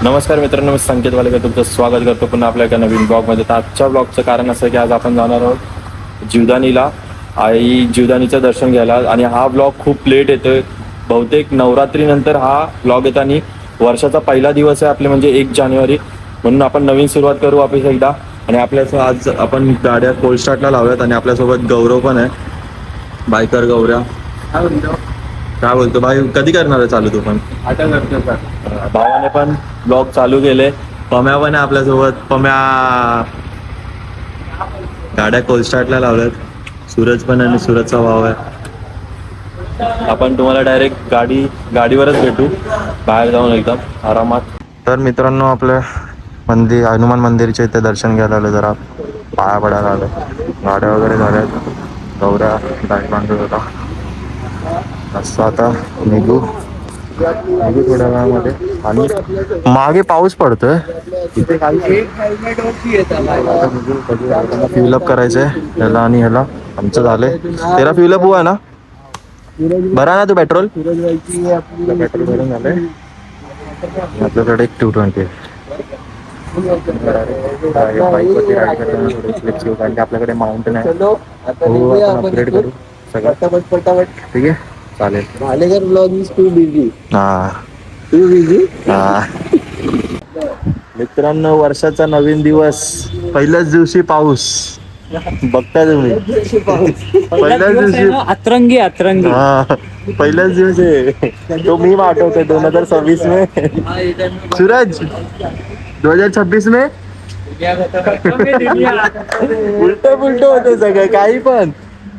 नमस्कार मित्रांनो, मी संकेत वालेकर तुमचं स्वागत करतो पुन्हा आपल्या एका नवीन ब्लॉगमध्ये. तर आजच्या ब्लॉगचं कारण असं की आज आपण जाणार आहोत जीवदानीला, आई जीवदानीचं दर्शन घ्यायला. आणि हा ब्लॉग खूप लेट येतोय, बहुतेक नवरात्रीनंतर हा ब्लॉग येतो आणि वर्षाचा पहिला दिवस आहे आपले, म्हणजे 1 जानेवारी. म्हणून आपण नवीन सुरुवात करू वापस एकदा. आणि आपल्यासोबत आज आपण गाड्या कोल्ड स्टार्टला लावूयात आणि आपल्यासोबत गौरव पण आहे, बायकर गौऱ्या. काय बोलतो भाई, कधी करणार आहे चालू तू पण? आता करतो सर. भावाने पण ब्लॉग चालू केले. पम्या पण आहे आपल्यासोबत. पम्या गाड्या कोल्ड स्टार्टला लावल्यात. सूरज पण आणि सूरजचा भाव आहे. आपण तुम्हाला डायरेक्ट गाडीवरच भेटू बाहेर जाऊन एकदम आरामात. तर मित्रांनो, आपल्या हनुमान मंदिरच्या इथे दर्शन घ्यायला आलं, जरा पाया पडायला आलं. गाड्या वगैरे झाल्यात. गौऱ्या गाडी बांधत होता. असं आता निघू थोड्या वेळामध्ये. आणि मागे पाऊस पडतोय इथे. फ्युलअप करायचंय ह्याला आणि ह्याला. आमचं झालंय. तेरा फ्युलअप हुआ ना? भरा ना तू पेट्रोल? पेट्रोल भरून झालंय. आपल्याकडे एक 220 बाईकवरती राईड करताना थोडी स्लिप्स घेऊ, कारण की आपल्याकडे माउंटेन आहे. हो, आपण अपग्रेड करू सगळं. ठीक आहे, चालेल. Bhalekar blog is too busy. Too busy. मित्रांनो, वर्षाचा नवीन दिवस, पहिल्याच दिवशी पाऊस. बघता तुम्ही, पहिल्याच दिवशी अतरंगी हा, पहिल्याच दिवशी. तो मी आठवतोय 2026 में सूरज, 2026 में उलट पुलट होतं सगळं. काही पण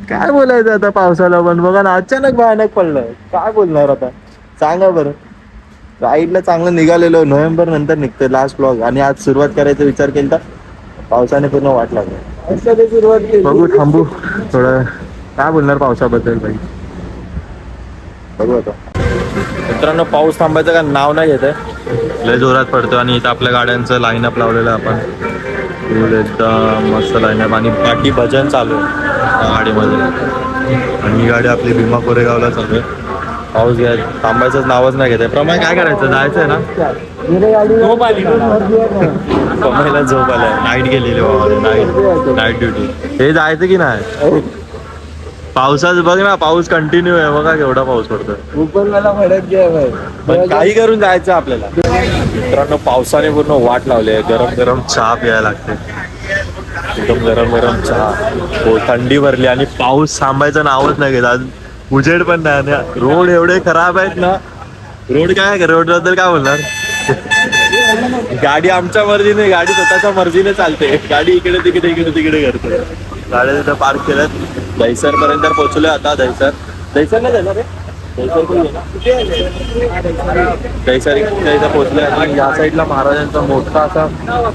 काय बोलायचं आता पावसाला. पण बघा ना, अचानक भयानक पडलं. काय बोलणार आता, सांगा बरं. राईडला चांगलं निघालेलो, नोव्हेंबर नंतर निघतोय लास्ट ब्लॉग. आणि आज सुरुवात करायचा विचार केला, पावसाने पूर्ण वाट लागली. सुरुवात केली. बघू, थांबू थोडं. काय बोलणार पावसाबद्दल भाई, बघू आता. मित्रांनो, पाऊस थांबायचं का नाव नाही घेत आहे, लय जोरात पडतो. आणि इथं आपल्या गाड्यांचं लाईनअप लावलेलं आहे आपण. एकदम मस्त लाईनअप. आणि बाकी भजन चालू आहे त्या गाडीमध्ये. आणि ही गाडी आपली भीमा कोरेगावला चालू आहे. पाऊस घ्या, थांबायचंच नावच नाही घेत आहे. प्रमाण काय करायचं, जायचं आहे ना? कमाईला झोप आलाय. नाईट गेलेली बाबा, नाईट ड्युटी. हे जायचं की नाही? पावसाच बघ ना, पाऊस कंटिन्यू आहे. बघा केवढा पाऊस पडतोय. उपरवाला भडक घ्या भाई. पण काही करून जायचं आपल्याला. मित्रांनो, पावसाने पूर्ण वाट लावली आहे. गरम गरम चहा प्यायला लागते, एकदम गरम गरम चहा. हो, थंडी भरली आणि पाऊस थांबायचं नावच नाही घेत. आज उजेड पण नाही. रोड एवढे खराब आहेत ना. रोड काय, रोड बद्दल काय बोलणार. गाडी आमच्या मर्जीने, गाडी स्वतःच्या मर्जीने चालते. गाडी इकडे तिकडे करते. गाड्या तिथं पार्क केल्यात. दहिसर पर्यंत पोहोचलोय आता. दहिसर नाही जाणार रे. दहिसर इथं पोहोचलोय. आणि या साईडला महाराजांचा मोठा असा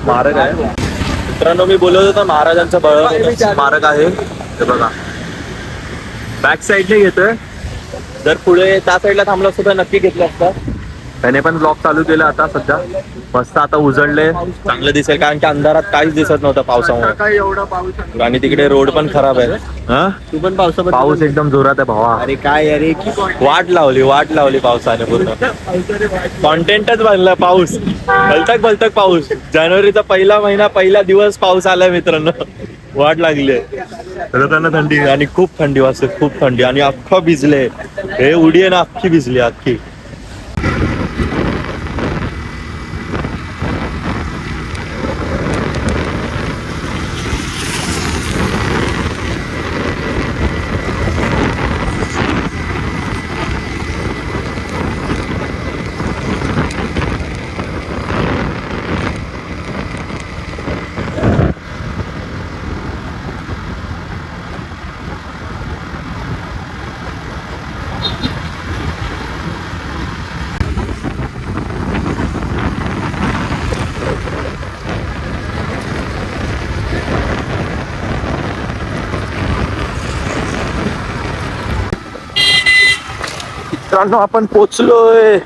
स्मारक आहे. मित्रांनो, मी बोलत होतो महाराजांचं बळ स्मारक आहे. हे बघा, बॅक साईडने घेतोय. जर पुढे त्या साईडला थांबलं असतं तर नक्की घेतलं असतं. त्याने पण ब्लॉक चालू केलं आता सध्या. मस्त आता उजळले, चांगलं दिसेल, कारण की अंधारात काहीच दिसत नव्हतं पावसामुळे. आणि तिकडे रोड पण खराब आहे. तू पण पाऊस एकदम जोरात आहे भावा. अरे काय अरे, वाट लावली पावसाने पूर्ण. कॉन्टेंटच बनला पाऊस. भलतक पाऊस. जानेवारीचा पहिला महिना, पहिला दिवस पाऊस आलाय मित्रांनो. वाट लागली त्यांना. थंडी, आणि खूप थंडी वाजते, खूप थंडी. आणि अख्खं भिजले. हे उडी आहे ना, अख्खी भिजली अख्खी. मित्रांनो, आपण पोचलोय.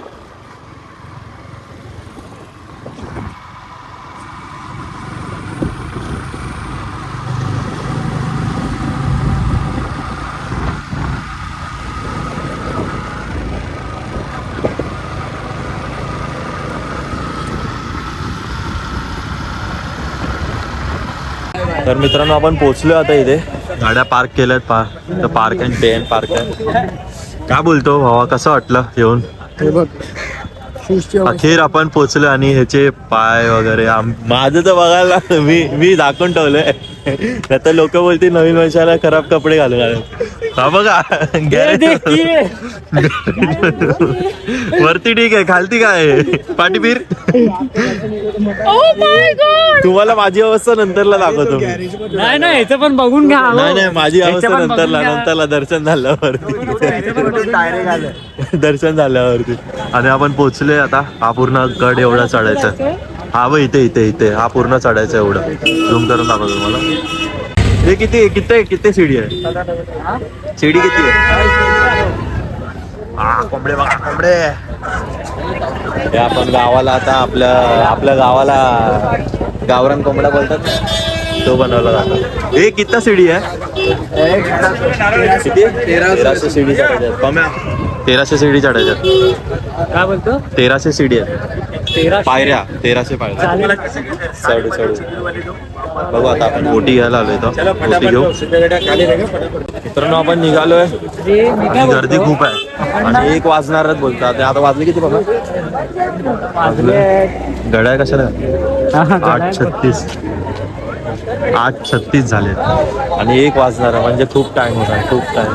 तर मित्रांनो आपण पोहोचलो आता इथे, गाड्या पार्क केल्यात park and pay and park आहे. काय बोलतो भावा, कसं वाटलं येऊन? हे बघ शूजची अखेर आपण पोहोचलो आणि ह्याचे पाय वगैरे माझं तर बघायला मी दाखवून ठेवलंय. आता लोक बोलतील नवीन वर्षाला खराब कपडे घालून आले. हा बघा वरती ठीक आहे, खालती काय पाठी फिर. तुम्हाला माझी अवस्था नंतरला दाखवतो. नाही नाही याचं पण बघून घ्या. नाही माझी अवस्था नंतरला दर्शन झाल्यावरती दर्शन झाल्यावरती. आणि आपण पोहोचलोय आता. हा पूर्ण गड एवढा चढायचा. हा व इथे हा पूर्ण चढायचा एवढं. झूम करून दाखवतो तुम्हाला. हे किती सीडी आहे? सीडी किती आहे? कोंबडे बघा कोंबडे. हे आपण गावाला आता आपल्या गावाला गावरान कोंबडा बोलतात, तो बनवला जातो. हे किती सीडी आहे? किती? 1300 सीडी चढायच्यात. 1300 सीडी चढायच्यात. काय बोलतो? 1300 सीडी आहे. 1300 पायऱ्या, 1300 पायऱ्या. चढू बघू आता आपण बोटी घ्यायला आलोय. बोटी घेऊ. मित्रांनो आपण निघालोय. गर्दी खूप आहे आणि 1 वाजणारच बोलतात. आता वाजले किती बघा? गड्या कशाला? 8:36 झाले आणि 1 वाजणार म्हणजे खूप टाइम होता. खूप टाइम.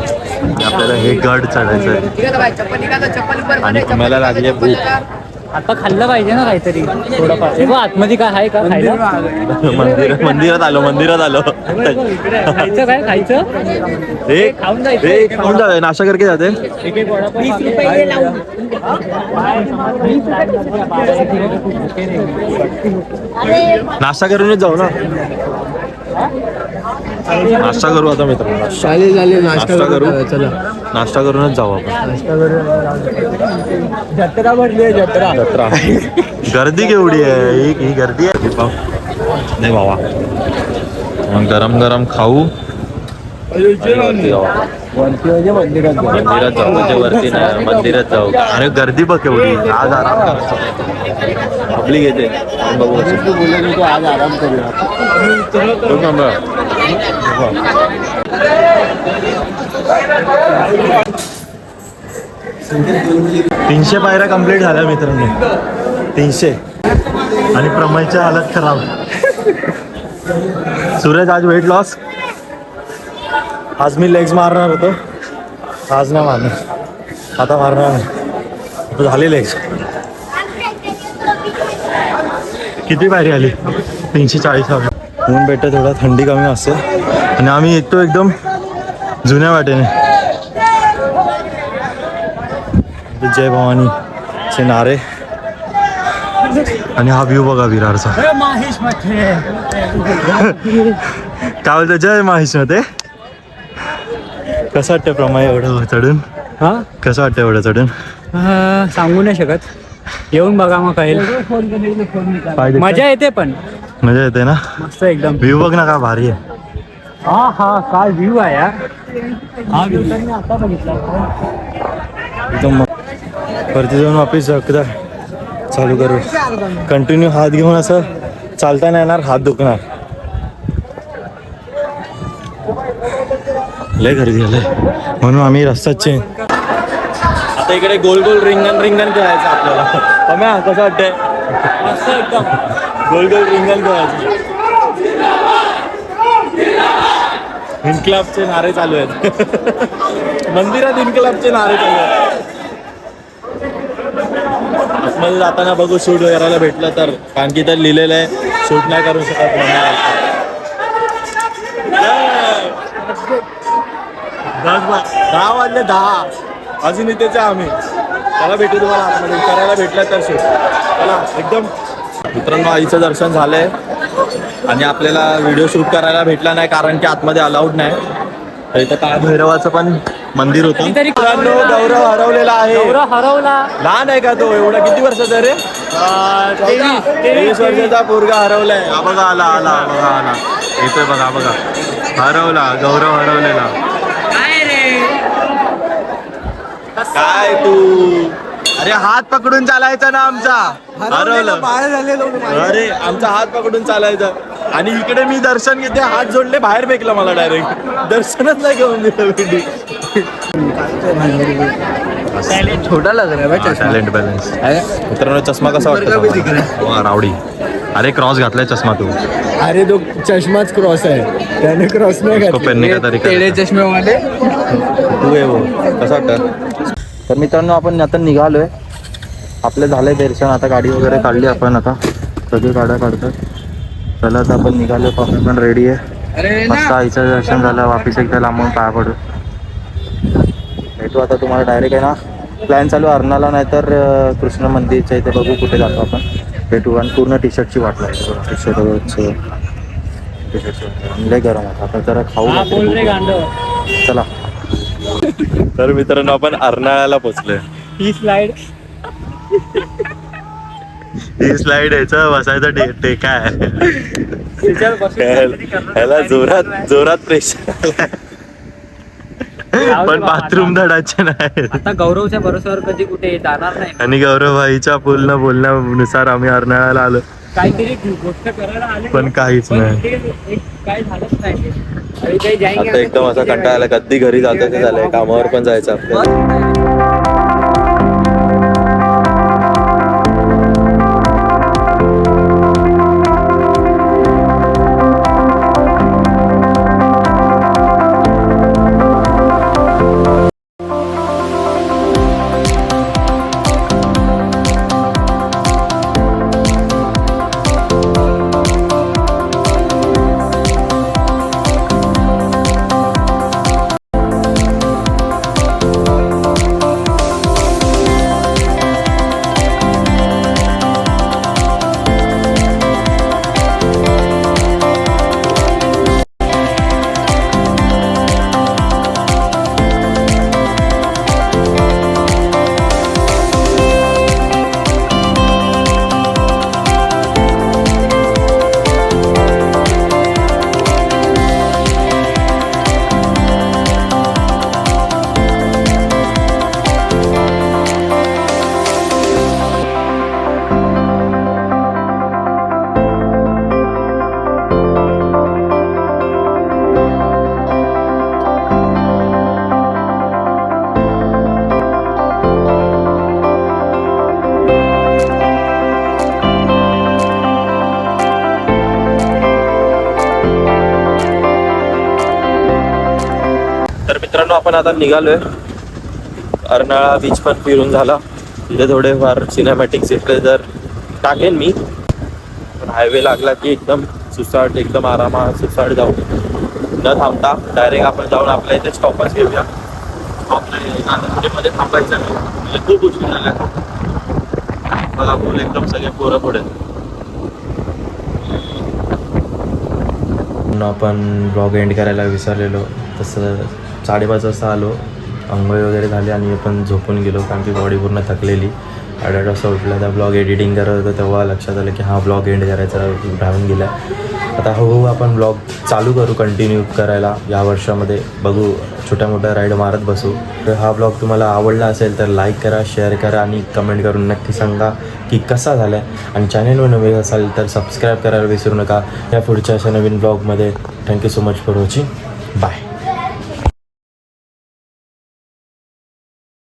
आपल्याला हे गड चढायचं आहे आणि मला लागले भूक. आता खाल्लं पाहिजे ना काहीतरी थोडंफार. आतमध्ये काय आहे का खायला? मंदिरात आलो. खायचं काय खायचं? खाऊन जायचं. खाऊन जावे. नाश्ता करके जाते. नाश्ता करूनच जाऊ ना. नाश्ता करू आता मित्रांनो. शाले झाले नाश्ता करू. चला नाश्ता करूनच जाऊ आपण. जत्रा भरली जत्रा. गर्दी केवढी आहे. ही गर्दी आहे नाही बाबा. मग गरम खाऊ. वरती जाऊ. मंदिरात जाऊ. म्हणजे वरती नाही, मंदिरात जाऊ. अरे गर्दी बघ केवढी. आज आराम करायचा. पब्लिक येते. बघू आज आराम करूया. 300 पायऱ्या कंप्लीट झाल्या मित्रांनो. 300 आणि प्रमयची हालत खराब. सूरज आज वेट लॉस. आज मी लेग्स मारणार होतो. आज नाही मारणार. आता मारणार नाही. झाले लेग्स. किती पायरी आली? 340. ऊन भेटतं थोडा, थंडी कमी असते आणि आम्ही येतो एकदम जुन्या वाटेने. जय भवानीचे नारे आणि हा व्ह्यू बघा विरारचा. काय बोलतो? जय माहिश मध्ये. कसं वाटतं प्रमाण एवढं चढून? हा कसं वाटतं एवढं चढून? सांगू नाही शकत. येऊन बघा मग कळेल. मजा येते पण. मजा येते ना. मस्त एकदम. व्ह्यू बघ ना का भारी आहे. हा काय व्ह्यू आहे यार. हा व्ह्यू तर मी आता बघितला. एकदम वरती जाऊन वापिस एकदा चालू करू. कंटिन्यू हात घेऊन असं चालता नाही येणार. हात दुखणार. लय गर्दी झालंय म्हणून आम्ही रस्ता चेंज. आता इकडे गोल रिंगण खेळायचं आपल्याला. कसं वाटतंय? मस्त एकदम. गोल रिंगण खेळायचं. इन्क्लाबचे नारे चालू आहेत. मंदिरात इन्क्लाबचे नारे चालू आहेत. आतमध्ये जाताना बघू शूट करायला भेटलं तर. कारण की तर लिहिलेलं आहे शूट नाही करू शकत. 10 वाजले 10. अजून इथेच आहे आम्ही. त्याला भेटू तुम्हाला आतमध्ये करायला भेटलं तर शूट. चला एकदम. मित्रांनो आईचं दर्शन झालंय आणि आपल्याला व्हिडिओ शूट करायला भेटला नाही कारण की आतमध्ये अलाउड नाही. तर इथं काळ भैरवाचं पण मंदिर होतं. मित्रांनो गौरव हरवलेला आहे. हरवला. लहान आहे का तो? एवढा किती वर्षाचा रे? 23 वर्षाचा पोरगा हरवलाय. हा बघा आला बघा. येतोय बघा. हरवला. गौरव हरवलेला. काय तू? अरे हात पकडून चालायचा ना आमचा. हरवलं. बाहेर झालेलो. अरे आमचा हात पकडून चालायचा. आणि इकडे मी दर्शन घेते, हात जोडले, बाहेर फेकलं मला डायरेक्ट. दर्शनच नाही घेऊन दिलं भेटी. छोटा लग रहा है भाई चश्मा. Talent balance. मित्रांनो चष्मा कसा वाटतो? रावडी. अरे क्रॉस घातलाय चष्मा तू. अरे तो चष्माच क्रॉस आहे, त्याने क्रॉस नाही पेनने का तरी तेडे चष्मे वाले तू आहे वो. कसं वाटतं? तर मित्रांनो आपण आता निघालोय. आपलं झालंय दर्शन. आता गाडी वगैरे काढली आपण. आता सगळी गाड्या काढतात. चला आता आपण निघालो. पापा पण रेडी आहे. मस्त आईचं दर्शन झालं. वापिस एकदा लांबून पाया पडू. भेटू आता तुम्हाला डायरेक्ट आहे ना. प्लॅन चालू अर्नाला, नाहीतर कृष्ण मंदिरच्या इथे बघू कुठे जातो आपण. भेटू. आणि पूर्ण टी शर्टची वाट लागते. टी शर्टची लय गरम होतं. आता जरा खाऊ लागतो. चला. तर मित्रांनो आपण अर्नाळ्याला पोचलोय. ही स्लाइड ही स्लाइड याचं बसायचं टेका आहे. ह्याला जोरात प्रेशर. पण बाथरूम धडाचे नाही. आता गौरवच्या भरोश्यावर कधी कुठे जाणार नाही. आणि गौरवभाईच्या बोलण्यानुसार आम्ही अर्नाळ्याला आलो. काहीतरी गोष्ट करायला आले, पण काहीच नाही. काय झालंच नाही. अरे काही जाएंगे आता एकदम असा कंटाळा आला. कधी घरी जातो ते झालंय. कामावर पण जायचं आपल्याला. मित्रांनो आपण आता निघालोय. अर्नाळा बीच पण फिरून झाला. तिथे थोडेफार सिनेमॅटिक्स इथले जर टाकेन मी. पण हायवे लागला की एकदम सुसाट, एकदम आरामात सुसाट जाऊ न थांबता डायरेक्ट आपण जाऊन आपल्या इथे स्टॉपच घेऊया. मध्ये थांबायचं नाही. म्हणजे खूप उशीर झाला. बघा बोल एकदम सगळे पोरं पुढे. आपण ब्लॉग एंड करायला विसरलेलो. तसं 5:30 वाजता आलो. अंघोळ वगैरे झाली आणि आपण झोपून गेलो कारण की बॉडी पूर्ण थकलेली. 8:30 वाजता उठला. त्या ब्लॉग एडिटिंग करत होतो तेव्हा लक्षात आलं की हा ब्लॉग एंड करायचा राहून गेला. आता हळूहळू आपण ब्लॉग चालू करू, कंटिन्यू करायला या वर्षामध्ये. बघू, छोट्या मोठ्या राईड मारत बसू. तर हा ब्लॉग तुम्हाला आवडला असेल तर लाईक करा, शेअर करा आणि कमेंट करून नक्की सांगा की कसा झाला आहे. आणि चॅनलवर नवीन असाल तर सबस्क्राईब करायला विसरू नका या पुढच्या अशा नवीन ब्लॉगमध्ये. Thank you so much for watching. Bye.